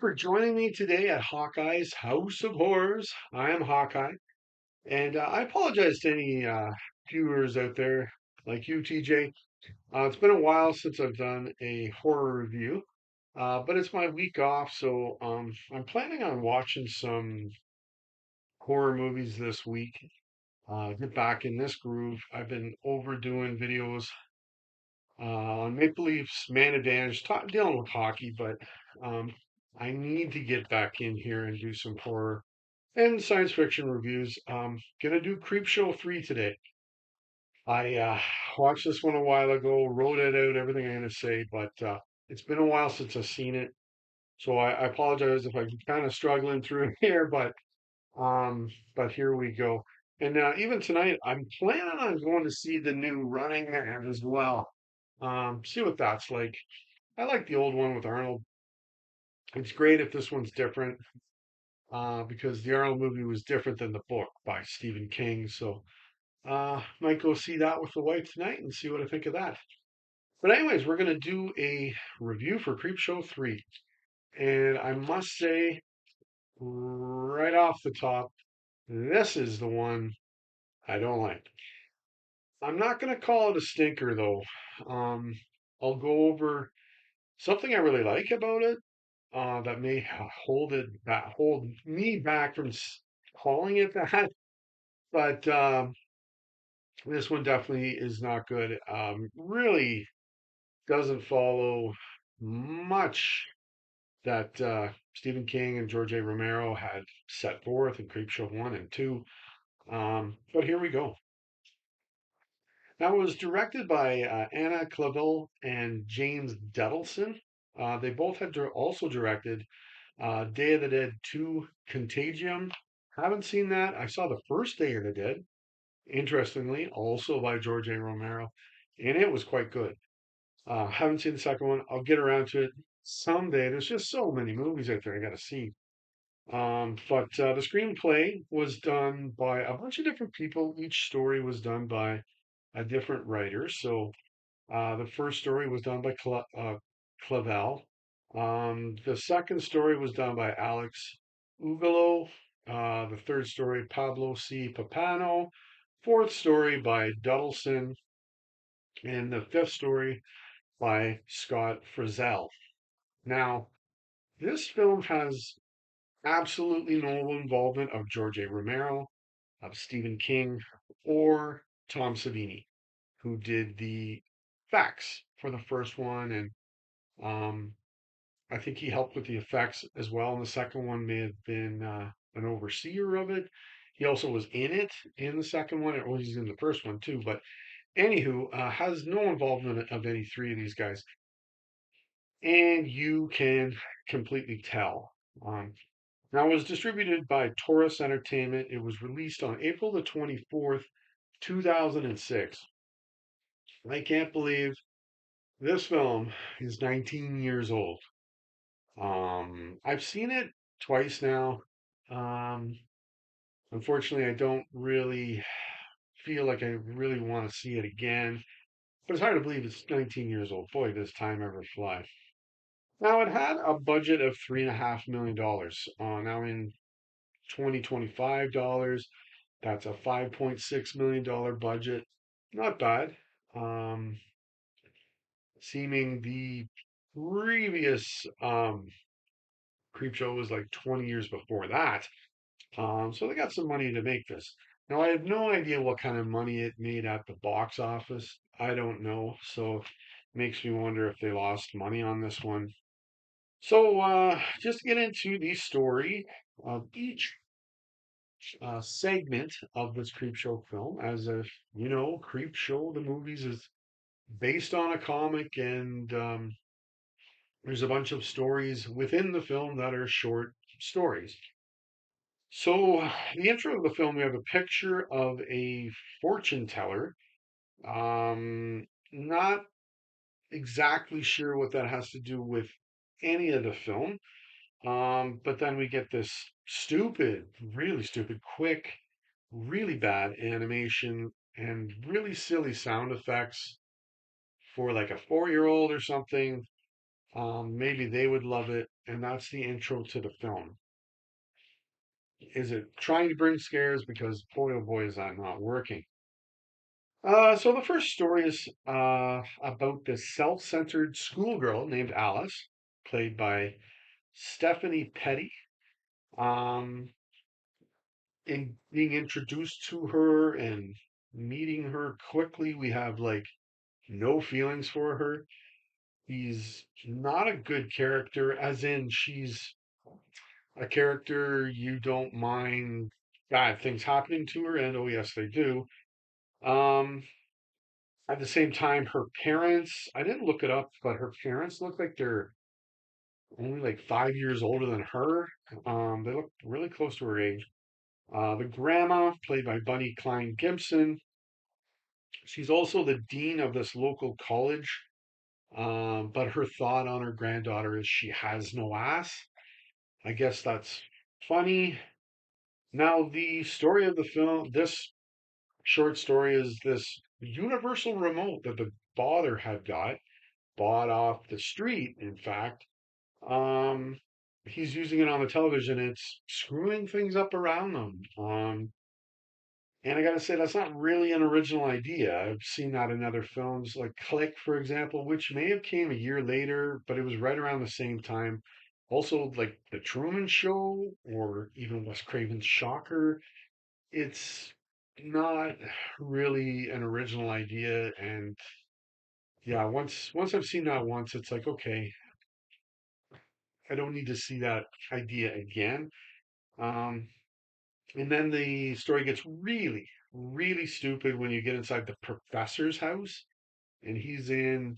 for joining me today at Hawkeye's House of Horrors. I am Hawkeye, and I apologize to any viewers out there like you, TJ. It's been a while since I've done a horror review, but it's my week off, so I'm planning on watching some horror movies this week. Get back in this groove. I've been overdoing videos on Maple Leafs man advantage, dealing with hockey, but um, I need to get back in here and do some horror and science fiction reviews. Gonna do Creepshow 3 today. I watched this one a while ago, wrote it out, everything I'm gonna say, but it's been a while since I've seen it, so I apologize if I'm kind of struggling through here, um, but here we go. And even tonight, I'm planning on going to see the new Running Man as well. See what that's like. I like the old one with Arnold. It's great if this one's different, because the Arnold movie was different than the book by Stephen King. So might go see that with the wife tonight and see what I think of that. But anyways, we're gonna do a review for Creepshow 3. And I must say, right off the top, this is the one I don't like. I'm not gonna call it a stinker though. Um, I'll go over something I really like about it, that may hold me back from calling it that. But this one definitely is not good. Really doesn't follow much that Stephen King and George A. Romero had set forth in Creepshow 1 and 2. But here we go. That was directed by Anna Clavell and James Dedelson. They both had also directed Day of the Dead 2 Contagium. Haven't seen that. I saw the first Day of the Dead, interestingly, also by George A. Romero, and it was quite good. Haven't seen the second one. I'll get around to it someday. There's just so many movies out there I got to see. But the screenplay was done by a bunch of different people. Each story was done by a different writer. So the first story was done by Clavel. The second story was done by Alex Ugolo. The third story, Pablo C. Papano. Fourth story by Duddleson. And the fifth story by Scott Frizzell. Now, this film has absolutely no involvement of George A. Romero, of Stephen King, or Tom Savini, who did the facts for the first one, and um, I think he helped with the effects as well. And the second one may have been an overseer of it. He also was in it in the second one, or he's in the first one too. But anywho, has no involvement of any three of these guys, and you can completely tell. Now, it was distributed by Taurus Entertainment. It was released on April the 24th, 2006. I can't believe this film is 19 years old. I've seen it twice now. Um, Unfortunately, I don't really feel like I really want to see it again. But it's hard to believe it's 19 years old. Boy, does time ever fly. Now, it had a budget of $3.5 million. Now, in 2025 dollars, that's a $5.6 million budget. Not bad. Um, Seeming the previous Creepshow was like 20 years before that. So they got some money to make this. Now, I have no idea what kind of money it made at the box office. I don't know. So it makes me wonder if they lost money on this one. So just to get into the story of each segment of this Creepshow film. As if you know, Creepshow, the movies, is based on a comic, and there's a bunch of stories within the film that are short stories. So, the intro of the film, we have a picture of a fortune teller. Not exactly sure what that has to do with any of the film. But then we get this stupid, really stupid, quick, really bad animation and really silly sound effects for like a 4-year old or something. Maybe they would love it. and that's the intro to the film. Is it trying to bring scares? Because boy, oh boy, is that not working. So the first story is about this self-centered schoolgirl named Alice, played by Stephanie Petty. Um, in being introduced to her and meeting her quickly, we have like no feelings for her. He's not a good character, as in she's a character you don't mind bad things happening to her, and oh yes, they do. Um, at the same time, her parents, I didn't look it up, but her parents look like they're only like 5 years older than her. They look really close to her age. The grandma, played by Bunny Klein Gibson, she's also the dean of this local college. But her thought on her granddaughter is she has no ass. I guess that's funny. Now, the story of the film, this short story is this universal remote that the father had bought off the street, in fact. Um, he's using it on the television. It's screwing things up around them. And I gotta say, that's not really an original idea. I've seen that in other films, like Click, for example, which may have came a year later, but it was right around the same time. Also, like The Truman Show or even Wes Craven's Shocker, it's not really an original idea. And yeah, once I've seen that once, it's like, okay, I don't need to see that idea again. Um, and then the story gets really, really stupid when you get inside the professor's house, and he's in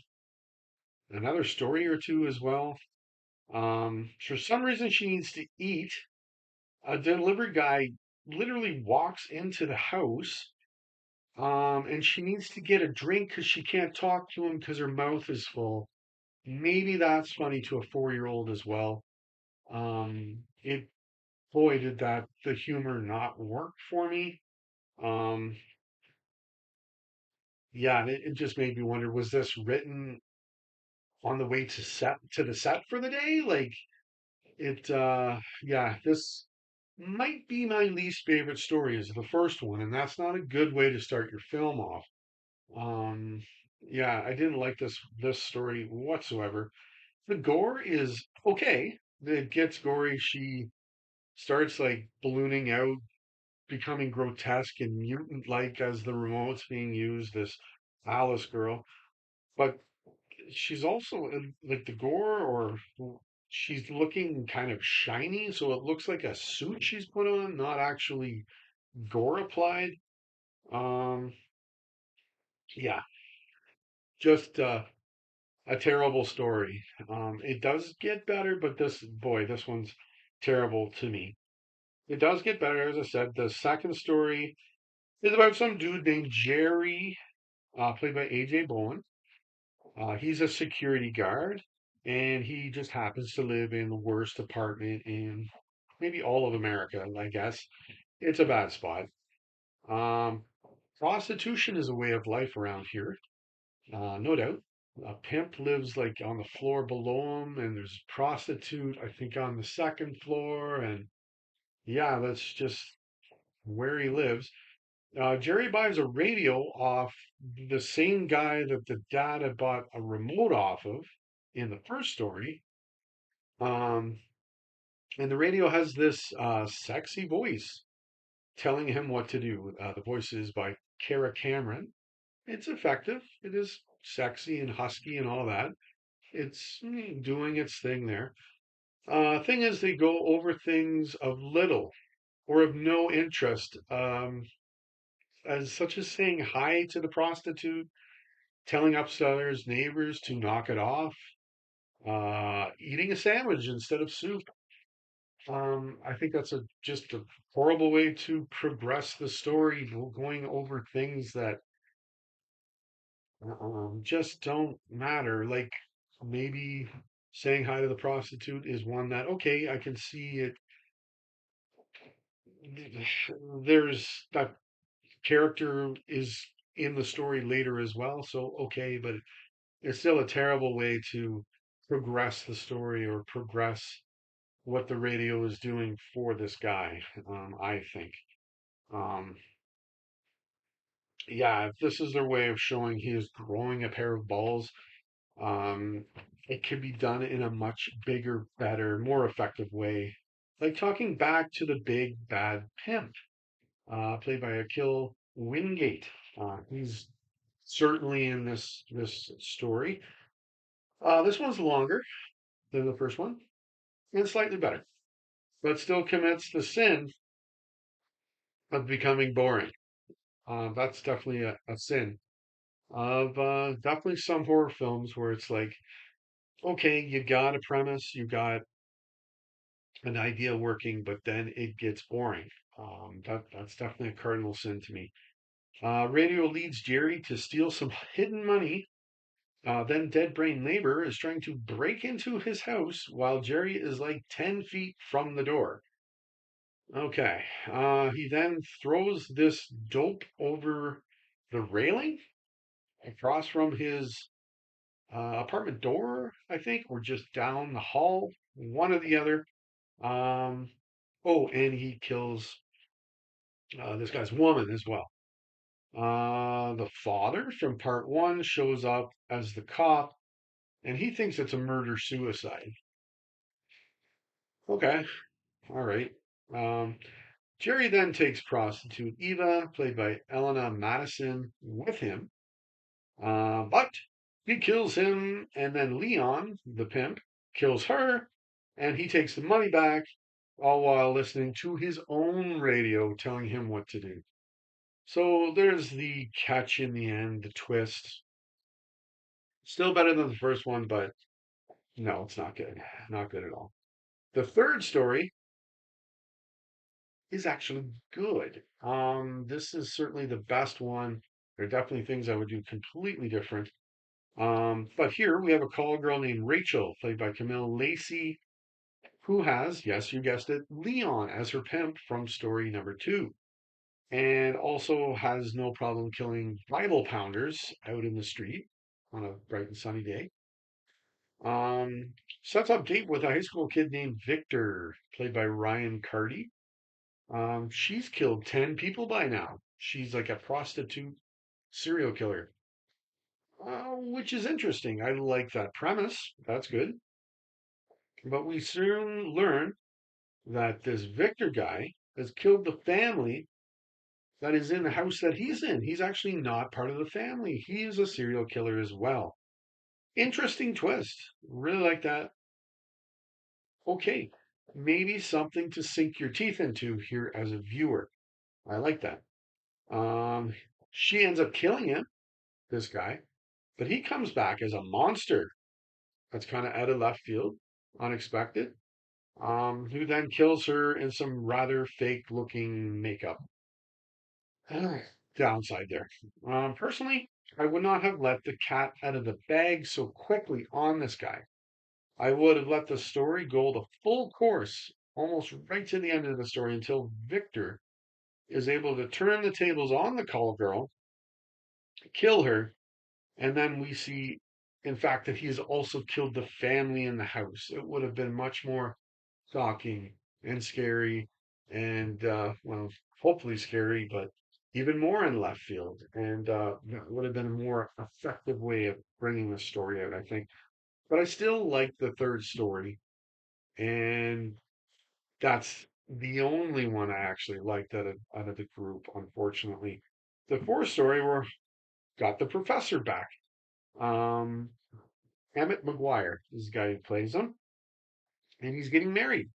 another story or two as well. For some reason, she needs to eat. A delivery guy literally walks into the house, and she needs to get a drink because she can't talk to him because her mouth is full. Maybe that's funny to a 4-year-old as well. It Boy, did that the humor not work for me. Um, yeah, and it just made me wonder, was this written on the way to the set for the day? Like yeah, this might be my least favorite story is the first one, and that's not a good way to start your film off. Um, yeah, I didn't like this story whatsoever. The gore is okay. It gets gory. She starts like ballooning out, becoming grotesque and mutant like as the remote's being used, this Alice girl. But she's also like the gore, or she's looking kind of shiny, so it looks like a suit she's put on, not actually gore applied. Um, yeah, just a terrible story. It does get better, but this one's terrible to me. It does get better, as I said. The second story is about some dude named Jerry, played by AJ Bowen. He's a security guard, and he just happens to live in the worst apartment in maybe all of America, I guess. It's a bad spot. Um, Prostitution is a way of life around here, no doubt. A pimp lives like on the floor below him, and there's a prostitute, I think, on the second floor. And yeah, that's just where he lives. Jerry buys a radio off the same guy that the dad had bought a remote off of in the first story. Um, and the radio has this sexy voice telling him what to do. The voice is by Kara Cameron. It's effective. It is sexy and husky and all that. It's doing its thing there. Thing is, they go over things of little or of no interest, as such as saying hi to the prostitute, telling upstairs neighbors to knock it off, eating a sandwich instead of soup. I think that's just a horrible way to progress the story, going over things that just don't matter. Like maybe saying hi to the prostitute is one that, okay, I can see it. There's that character is in the story later as well, so okay, but it's still a terrible way to progress the story or progress what the radio is doing for this guy. I think. Um, yeah, if this is their way of showing he is growing a pair of balls, um, it could be done in a much bigger, better, more effective way. Like talking back to the big bad pimp, played by Akil Wingate. He's certainly in this story. This one's longer than the first one and slightly better, but still commits the sin of becoming boring. That's definitely a sin of definitely some horror films where it's like, okay, you got a premise, you got an idea working, but then it gets boring. That's definitely a cardinal sin to me. Radio leads Jerry to steal some hidden money. Then Dead Brain Neighbor is trying to break into his house while Jerry is like 10 feet from the door. Okay. He then throws this dope over the railing across from his apartment door, I think, or just down the hall, one or the other. Um, oh, and he kills this guy's woman as well. The father from part one shows up as the cop, and he thinks it's a murder suicide. Okay, all right. Um, Jerry then takes prostitute Eva, played by Elena Madison, with him, but he kills him, and then Leon, the pimp, kills her, and he takes the money back, all while listening to his own radio telling him what to do. So there's the catch in the end, the twist. Still better than the first one, but no, it's not good. Not good at all. The third story is actually good. This is certainly the best one. There are definitely things I would do completely different. But here we have a call girl named Rachel, played by Camille Lacey, who has, yes, you guessed it, Leon as her pimp from story number two, and also has no problem killing Bible pounders out in the street on a bright and sunny day. Um, Sets up date with a high school kid named Victor, played by Ryan Carty. She's killed 10 people by now. She's like a prostitute serial killer, which is interesting. I like that premise. That's good. But we soon learn that this Victor guy has killed the family that is in the house that he's in. He's actually not part of the family. He is a serial killer as well. Interesting twist. Really like that. Okay, maybe something to sink your teeth into here as a viewer. I like that. Um, she ends up killing him, this guy, but he comes back as a monster. That's kind of out of left field, unexpected. Who then kills her in some rather fake looking makeup. Downside there. Personally, I would not have let the cat out of the bag so quickly on this guy. I would have let the story go the full course, almost right to the end of the story, until Victor is able to turn the tables on the call girl, kill her, and then we see, in fact, that he has also killed the family in the house. It would have been much more shocking and scary and, well, hopefully scary, but even more in left field. And that would have been a more effective way of bringing the story out, I think. But I still like the third story. And that's the only one I actually liked out of the group, unfortunately. The fourth story, we got the professor back. Um, Emmett McGuire is the guy who plays him, and he's getting married.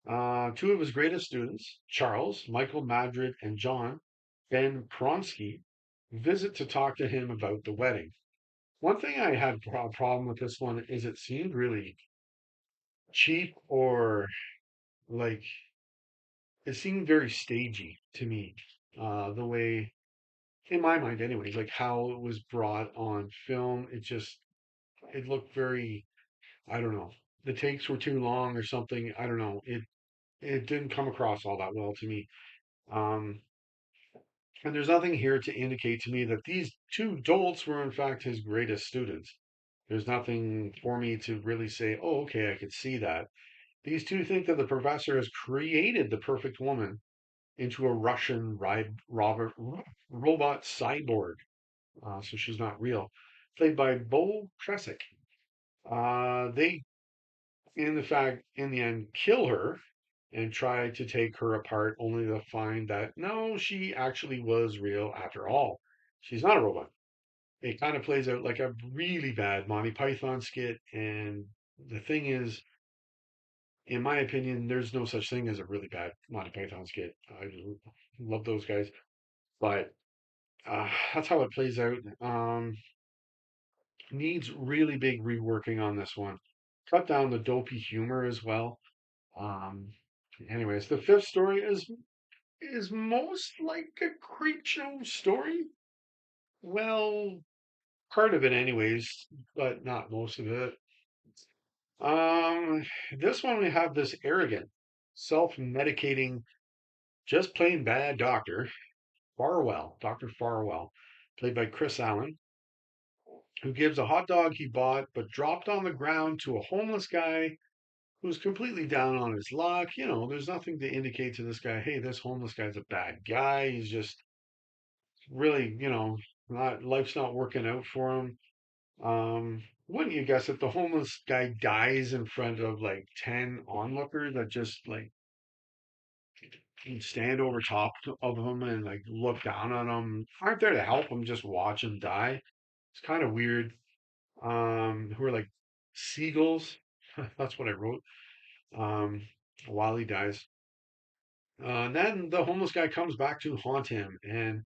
Two of his greatest students, Charles, Michael Madrid, and John Ben Pronsky, visit to talk to him about the wedding. One thing I had a problem with this one is it seemed really cheap or like it seemed very stagey to me. The way, in my mind, anyways, like how it was brought on film, it looked very, I don't know, the takes were too long or something. I don't know. It didn't come across all that well to me. Um, and there's nothing here to indicate to me that these two dolts were in fact his greatest students. There's nothing for me to really say, oh, okay, I could see that. These two think that the professor has created the perfect woman into a Russian robot cyborg. So she's not real. Played by Bo Kresik. They, in the end, kill her and try to take her apart, only to find that no, she actually was real after all. She's not a robot. It kind of plays out like a really bad Monty Python skit. And the thing is, in my opinion, there's no such thing as a really bad Monty Python skit. I love those guys, but that's how it plays out. Needs really big reworking on this one. Cut down the dopey humor as well. Um, Anyways, the fifth story is most like a creep show story. Well, part of it, anyways, but not most of it. Um, this one we have this arrogant, self-medicating, just plain bad doctor, Dr. Farwell, played by Chris Allen, who gives a hot dog he bought but dropped on the ground to a homeless guy who's completely down on his luck. There's nothing to indicate to this guy, hey, this homeless guy's a bad guy. He's just really, not life's not working out for him. Wouldn't you guess if the homeless guy dies in front of like 10 onlookers that just like stand over top of him and like look down on him, aren't there to help him, just watch him die? It's kind of weird. Who are like seagulls. That's what I wrote. Um, while he dies. And then the homeless guy comes back to haunt him and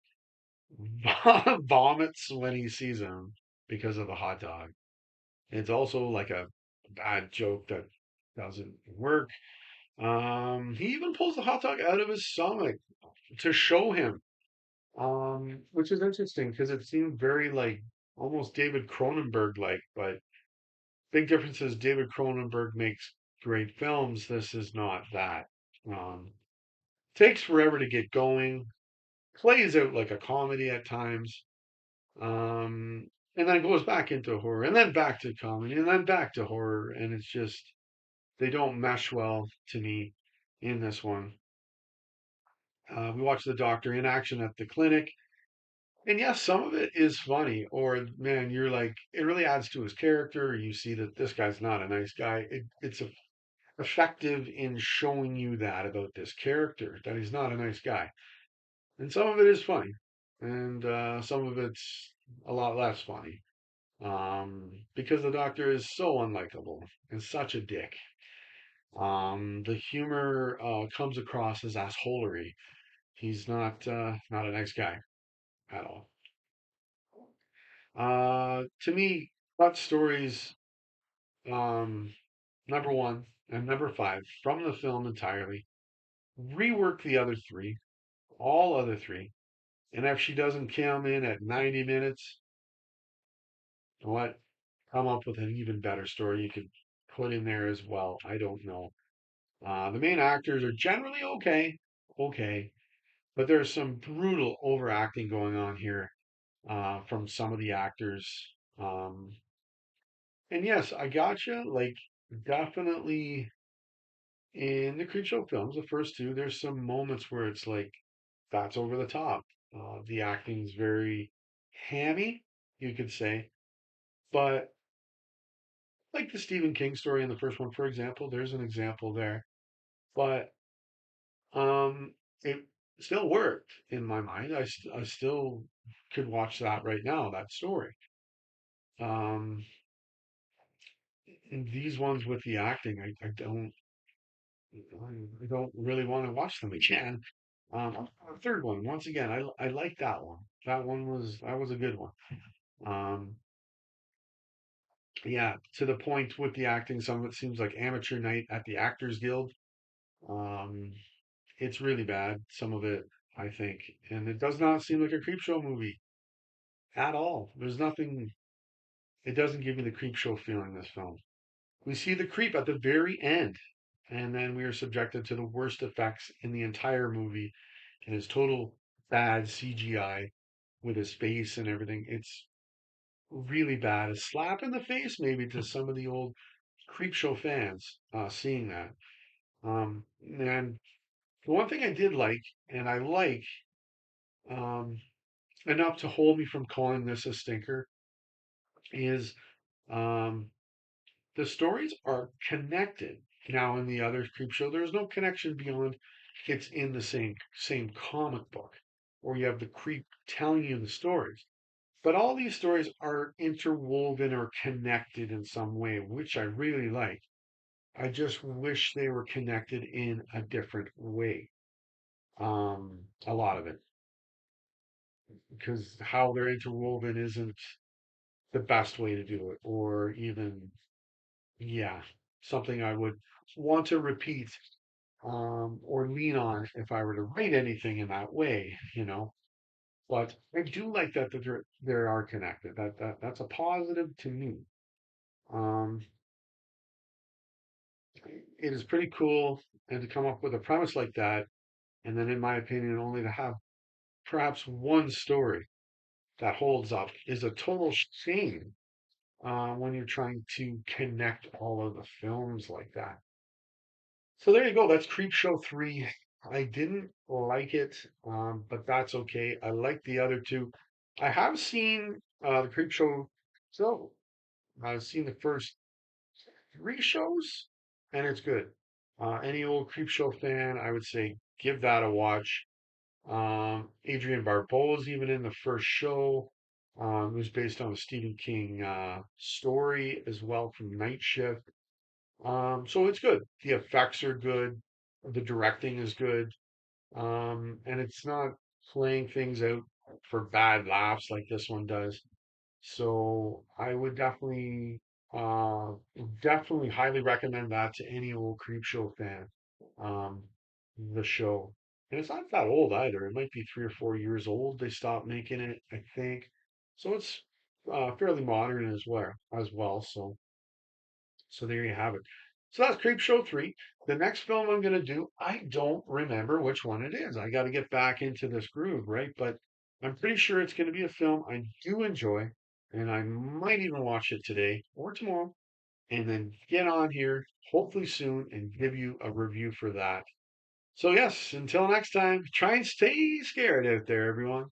vomits when he sees him because of the hot dog. It's also like a bad joke that doesn't work. He even pulls the hot dog out of his stomach to show him, which is interesting because it seemed very like almost David Cronenberg like, but big difference is David Cronenberg makes great films. This is not that. Um, Takes forever to get going, plays out like a comedy at times, and then goes back into horror, and then back to comedy, and then back to horror, and it's just they don't mesh well to me in this one. We watch the doctor in action at the clinic, and yes, some of it is funny, or man, you're like, it really adds to his character. You see that this guy's not a nice guy. It's effective in showing you that about this character, that he's not a nice guy. And some of it is funny, and some of it's a lot less funny. Because the doctor is so unlikable and such a dick. The humor comes across as assholery. He's not a nice guy at all. To me, plot stories, um, number one and number five from the film entirely. Rework the other three, all other three. And if she doesn't come in at 90 minutes, what? Come up with an even better story you could put in there as well. I don't know. The main actors are generally okay, but there's some brutal overacting going on here from some of the actors. Um, and yes, I gotcha. Like, definitely in the Creepshow films, the first two, there's some moments where it's like that's over the top. The acting's very hammy, you could say, but like the Stephen King story in the first one, for example, there's an example there. But um, it still worked in my mind. I still could watch that right now, that story. Um, and these ones with the acting, I don't really want to watch them again. The third one, once again, I like that one. That was a good one. Um, yeah, to the point with the acting, some of it seems like amateur night at the Actors Guild. Um, it's really bad, some of it, I think, and it does not seem like a Creepshow movie at all. There's nothing. It doesn't give me the Creepshow feeling. This film. We see the creep at the very end, and then we are subjected to the worst effects in the entire movie, and his total bad CGI with his face and everything. It's really bad. A slap in the face, maybe, to some of the old Creepshow fans seeing that. And the one thing I did like, and I like um, enough to hold me from calling this a stinker, is um, the stories are connected. Now, in the other Creepshow, there's no connection beyond it's in the same comic book, or you have the creep telling you the stories. But all these stories are interwoven or connected in some way, which I really like. I just wish they were connected in a different way. A lot of it, because how they're interwoven isn't the best way to do it, or even, yeah, something I would want to repeat or lean on if I were to write anything in that way. But I do like that they are connected. That's a positive to me. Um, it is pretty cool, and to come up with a premise like that, and then, in my opinion, only to have perhaps one story that holds up is a total shame when you're trying to connect all of the films like that. So there you go. That's Creepshow 3. I didn't like it, but that's okay. I like the other two. I have seen the Creepshow show. I've seen the first three shows, and it's good. Any old Creepshow fan, I would say give that a watch. Adrian Barbeau is even in the first show. It was based on a Stephen King story as well from Night Shift. So it's good. The effects are good. The directing is good. And it's not playing things out for bad laughs like this one does. So I would uh, definitely highly recommend that to any old Creepshow fan. Um, the show, and it's not that old either. It might be 3 or 4 years old. They stopped making it, I think. So it's fairly modern as well. So there you have it. So that's Creepshow 3. The next film I'm going to do, I don't remember which one it is. I got to get back into this groove, right? But I'm pretty sure it's going to be a film I do enjoy, and I might even watch it today or tomorrow, and then get on here, hopefully soon, and give you a review for that. So, yes, until next time, try and stay scared out there, everyone.